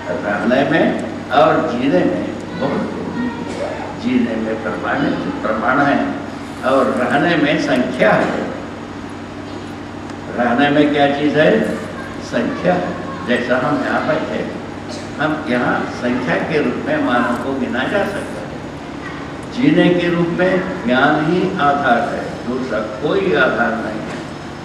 रहने में और जीने में बहुत, जीने में प्रमाण है और रहने में संख्या है। रहने में क्या चीज़ है? संख्या। जैसा हम यहाँ बैठे, हम यहाँ संख्या के रूप में मानव को गिना जा सकता है। जीने के रूप में ज्ञान ही आधार है, दूसरा कोई आधार नहीं है।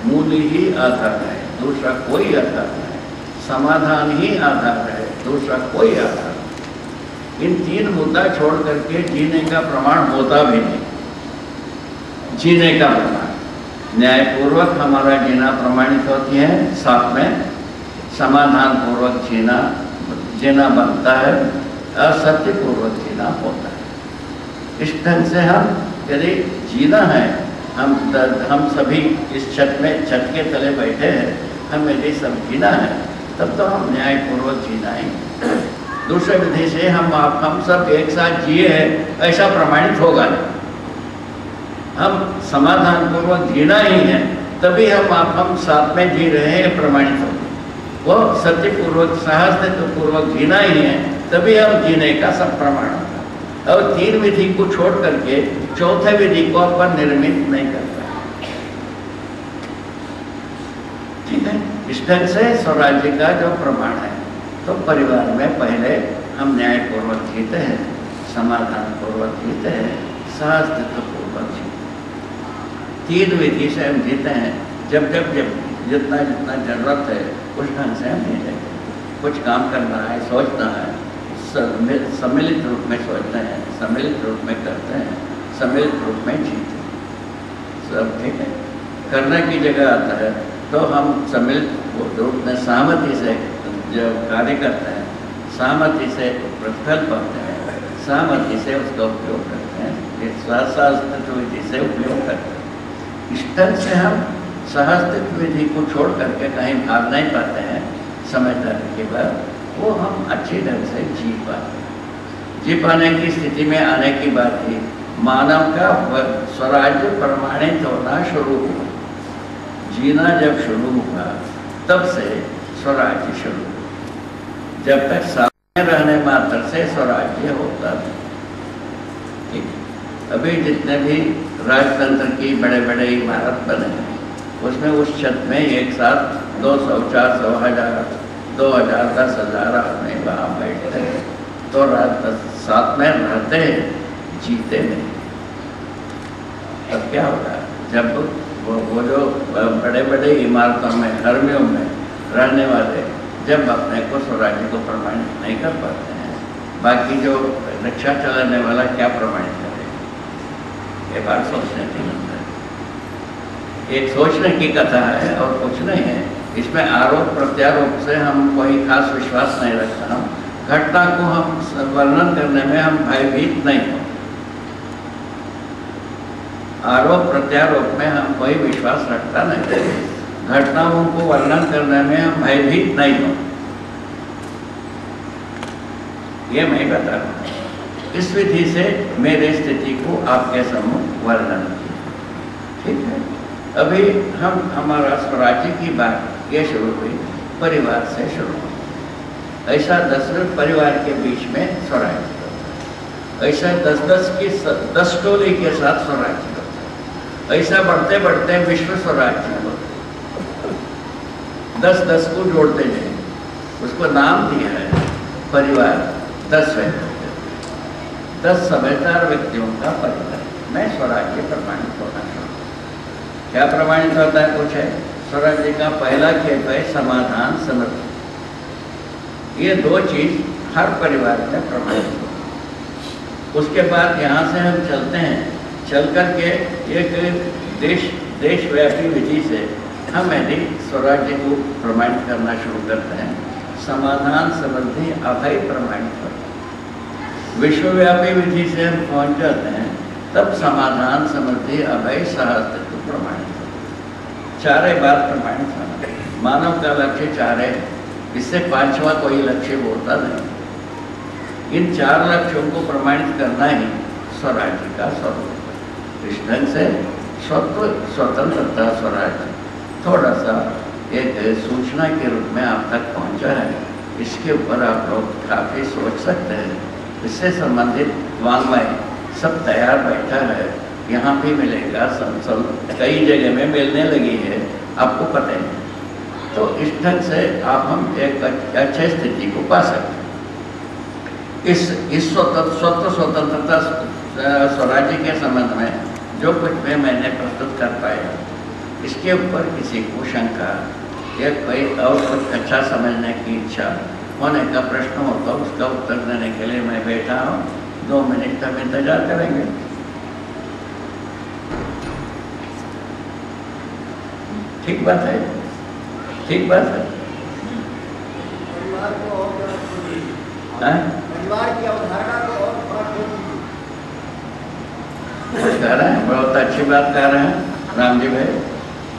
मूल्य ही आधार है, दूसरा कोई आधार नहीं। समाधान ही आधार है, दूसरा कोई आधार नहीं। इन तीन मुद्दा छोड़ करके जीने का प्रमाण होता भी नहीं। जीने का प्रमाण न्यायपूर्वक हमारा जीना प्रमाणित होती है, साथ में समाधान पूर्वक जीना बनता है, असत्यपूर्वक जीना होता है। इस ढंग से हम यदि जीना है, हम सभी इस छत के तले बैठे हैं, हम यदि सब जीना है तब तो हम न्यायपूर्वक जीना है। दूसरे विधि से हम सब एक साथ जिए हैं ऐसा प्रमाणित होगा नहीं। हम समाधान पूर्वक जीना ही है, तभी हम साथ में जी रहे हैं प्रमाणित होगा। वो सत्यपूर्वक सहस्तित्व पूर्वक जीना ही है, तभी हम जीने का सब प्रमाण होगा। और तीन विधि को छोड़ करके चौथे विधि को अपन निर्मित नहीं करता। ठीक है, इस ढंग से स्वराज्य का जो प्रमाण है, तो परिवार में पहले हम न्यायपूर्वक जीते हैं, समाधान पूर्वक जीते हैं, सहस्तित्व पूर्वक जीते हैं। तीन विधि से हम जीते हैं। जब जितना जरूरत है उस ढंग से हम जीते हैं। कुछ काम करना है, सोचना है, सम्मिलित रूप में सोचते हैं, सम्मिलित रूप में करते हैं, सम्मिलित रूप में जीते हैं। सब ठीक है। करने की जगह आता है तो हम सम्मिलित रूप में सहमति से जब कार्य करते हैं, सहमति से प्रतिफल पाते हैं, सहमति से उसका उपयोग करते हैं, सहस्तित्व विधि से उपयोग करते हैं। इस ढंग से हम सहस्तित्व विधि को छोड़ करके कहीं भाग नहीं पाते हैं। समझदारी के बाद वो हम अच्छी ढंग से जी पाते हैं। जी पाने की स्थिति में आने की बात ही मानव का स्वराज्य प्रमाणित होना शुरू हुआ। जीना जब शुरू हुआ तब से स्वराज्य शुरू हुआ। जब तक सामने रहने मात्र से स्वराज्य होता था। ठीक, अभी जितने भी राजतंत्र की बड़े बड़े इमारत बने हैं, उसमें उस छत में एक साथ 200, 400, 1000, 2000, 10,000 आदमी वहाँ बैठते हैं, तो रात साथ में रहते हैं, जीते नहीं। तब क्या होगा? जब वो जो बड़े बड़े इमारतों में, हरमियों में रहने वाले जब अपने को स्वराज्य को प्रमाणित नहीं कर पाते हैं, बाकी जो रिक्शा चलाने वाला क्या प्रमाणित करेगा? ये बात सोचने की लगता है। एक सोचने की कथा है और कुछ नहीं है। इसमें आरोप प्रत्यारोप से हम कोई खास विश्वास नहीं रखता। घटना को हम वर्णन करने में हम भयभीत नहीं होते। आरोप प्रत्यारोप में हम कोई विश्वास रखता नहीं। घटनाओं को वर्णन करने में हम भयभीत नहीं होते। ये मैं बता रहा हूँ। इस विधि से मेरे स्थिति को आपके सम्मुख वर्णन किया। ठीक है। अभी हम हमारा स्वराज्य की बात ये शुरू हुई, परिवार से शुरू हुई। ऐसा 10 परिवार के बीच में स्वराज्य होता है। ऐसा 10 टोली के साथ स्वराज्य होता है। ऐसा बढ़ते बढ़ते विश्व स्वराज्य होता है। 10 को जोड़ते जाए, उसको नाम दिया है परिवार। 10 व्यक्ति, 10 समझदार व्यक्तियों का परिवार में स्वराज्य प्रमाणित होना चाहिए। क्या प्रमाणित होता है? कुछ है। स्वराज्य का पहला खेप है समाधान, समृद्धि। ये 2 चीज हर परिवार में प्रमाणित हो। उसके बाद यहाँ से हम चलते हैं, चल करके एक देशव्यापी विधि से हम यदि स्वराज्य को प्रमाणित करना शुरू करते हैं, समाधान, समृद्धि, अभय प्रमाणित होता है। विश्वव्यापी विधि से हम पहुँच जाते हैं, तब समाधान, समृद्धि, अभय, सहस्तित्व प्रमाणित होता है। चारे बात प्रमाणित होना। मानव का लक्ष्य 4 है, इससे 5वां कोई लक्ष्य होता नहीं। इन 4 लक्ष्यों को प्रमाणित करना ही स्वराज्य का स्वरूप है। इस ढंग से स्वतंत्रता स्वराज्य थोड़ा सा एक सूचना के रूप में आप तक पहुंचा है। इसके ऊपर आप लोग काफ़ी सोच सकते हैं। इससे संबंधित वाङ्मय सब तैयार बैठा है, यहाँ भी मिलेगा, कई जगह में मिलने लगी है, आपको पता है। तो इस ढंग से आप हम एक अच्छे स्थिति को पा सकते हैं। इस स्वतंत्रता स्वराज्य के संबंध में जो कुछ भी मैंने प्रस्तुत कर पाया, इसके ऊपर किसी को शंका या कोई और कुछ अच्छा समझने की इच्छा होने का प्रश्न हो तो उसका उत्तर देने के लिए मैं बैठा हूँ। 2 मिनट हम इंतजार करेंगे। ठीक बात है, ठीक बात है। परिवार की अवधारणा को और कह रहे हैं, बहुत अच्छी बात कह रहे हैं राम जी भाई।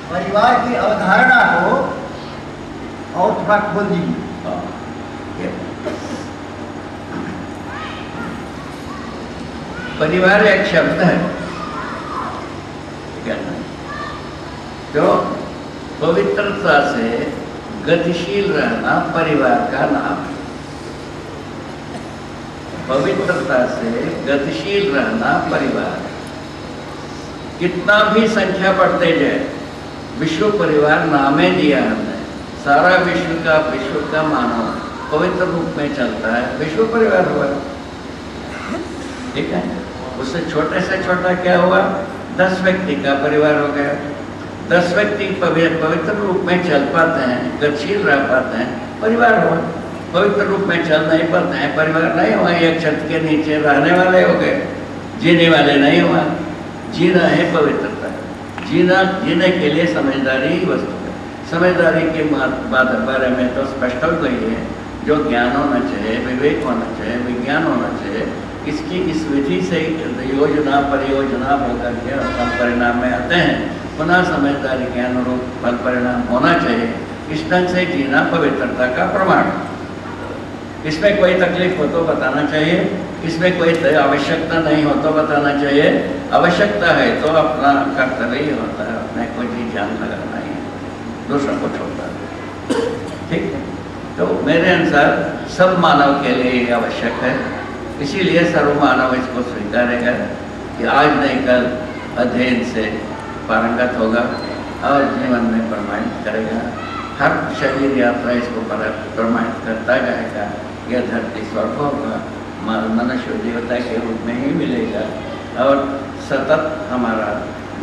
परिवार की अवधारणा को और थोड़ा खोल दीजिए। परिवार एक शब्द है, क्या ना, जो पवित्रता से गतिशील रहना परिवार का नाम है। पवित्रता से गतिशील रहना परिवार। कितना भी संख्या बढ़ते जाए, विश्व परिवार नामे दिया हमने। सारा विश्व का मानव पवित्र रूप में चलता है, विश्व परिवार हुआ। ठीक है, उससे छोटे से छोटा क्या हुआ, 10 व्यक्ति का परिवार हो गया। 10 व्यक्ति पवित्र रूप में चल पाते हैं, गतिशील रह पाते हैं, परिवार हुआ। पवित्र रूप में चल नहीं पाते हैं, परिवार नहीं हुआ। एक छत के नीचे रहने वाले हो गए, जीने वाले नहीं हुआ। जीना है पवित्रता, जीने के लिए समझदारी ही वस्तु है। समझदारी के बारे में तो स्पष्ट हो गई है, जो ज्ञान होना चाहिए, विवेक होना चाहिए, विज्ञान होना चाहिए। इस विधि से योजना परियोजना होकर के फल परिणाम में आते हैं। पुनः समझदारी के अनुरूप फल परिणाम होना चाहिए। इस ढंग से जीना पवित्रता का प्रमाण। इसमें कोई तकलीफ हो तो बताना चाहिए, इसमें कोई आवश्यकता नहीं हो तो बताना चाहिए। आवश्यकता है तो अपना कर्तव्य ही होता है, अपने कोई चीज ध्यान लगाना ही है, दूसरों को छोड़ना है। ठीक है, तो मेरे अनुसार सब मानव के लिए आवश्यक है। इसीलिए सर्व मानव इसको स्वीकारेगा कि आज नहीं कल अध्ययन से पारंगत होगा और जीवन में प्रमाणित करेगा। हर शरीर यात्रा इसको प्रमाणित करता जाएगा। यह धरती स्वर्ग होगा, मनुष्य देवता के रूप में ही मिलेगा और सतत हमारा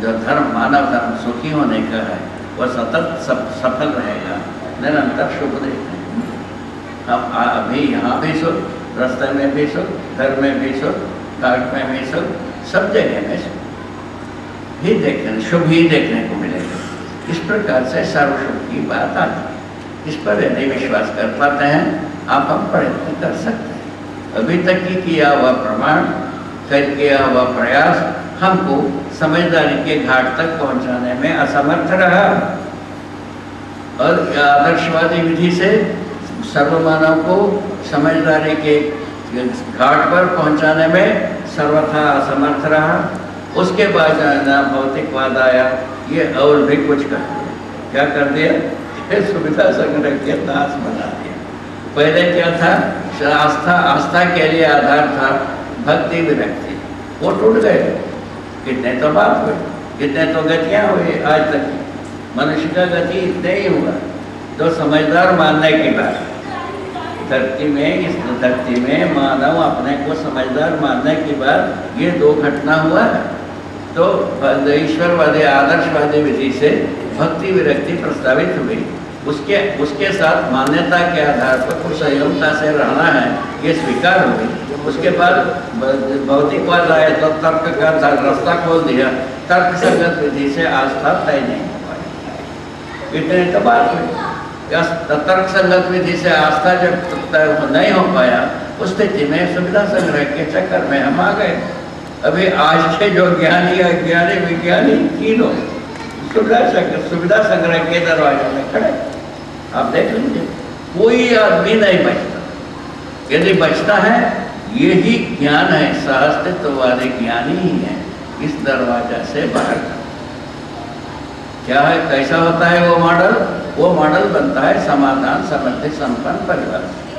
जो धर्म, मानव धर्म सुखी होने का है, वह सतत सफल रहेगा, निरंतर शुभ देखेंगे। हम अभी यहाँ भी सुख, रास्ते में भी सुख, घर में भी सुख, घाट में भी सुख, सब जगह में सुख ही देखने, शुभ ही देखने को मिलेगा। इस प्रकार से सर्वशुभ की बात आती है। इस पर यदि विश्वास कर पाते हैं आप, हम प्रयत्न कर सकते हैं। अभी तक की किया हुआ प्रमाण, किया हुआ प्रयास हमको समझदारी के घाट तक पहुंचाने में असमर्थ रहा और आदर्शवादी विधि से सर्वमानव को समझदारी के घाट पर पहुंचाने में सर्वथा असमर्थ रहा। उसके बाद भौतिकवाद आया, ये और भी कुछ कर दिया। क्या कर दिया? सुविधा संग्रह के दास बना दिया। पहले क्या था? आस्था के लिए आधार था भक्ति विरक्ति, वो टूट गए। कितने तो बात हुए, कितने तो गतियाँ हुई आज तक। मनुष्य का गति इतने ही हुआ जो समझदार मानने की बात। धरती में, इस धरती में मानव अपने को समझदार मानने की बात, ये 2 घटना हुआ है। तो ईश्वरवादी आदर्शवादी विधि से भक्ति विरक्ति प्रस्तावित हुई। उसके साथ मान्यता के आधार पर कुछ संयमता से रहना है, ये स्वीकार हुई। उसके बाद भौतिकवाद आया तो तर्क का रास्ता खोल दिया। तर्क संगत विधि से आस्था तय नहीं हो पाई। इतने तो बात हुई। तर्क संगत विधि से आस्था जब तय नहीं हो पाया, उस स्थिति में सुविधा संग्रह के चक्कर में हम आ गए। अभी आज के जो ज्ञानी अज्ञानी विज्ञानी तीनों सुविधा संग्रह के दरवाजे में खड़े। आप देख लीजिए, कोई आदमी नहीं बचता। यदि बचता है, यही ज्ञान है, सहअस्तित्ववादी ज्ञानी ही है इस दरवाजा से बाहर का। क्या है, कैसा होता है वो मॉडल? वो मॉडल बनता है समाधान समृद्धि संपन्न परिवार।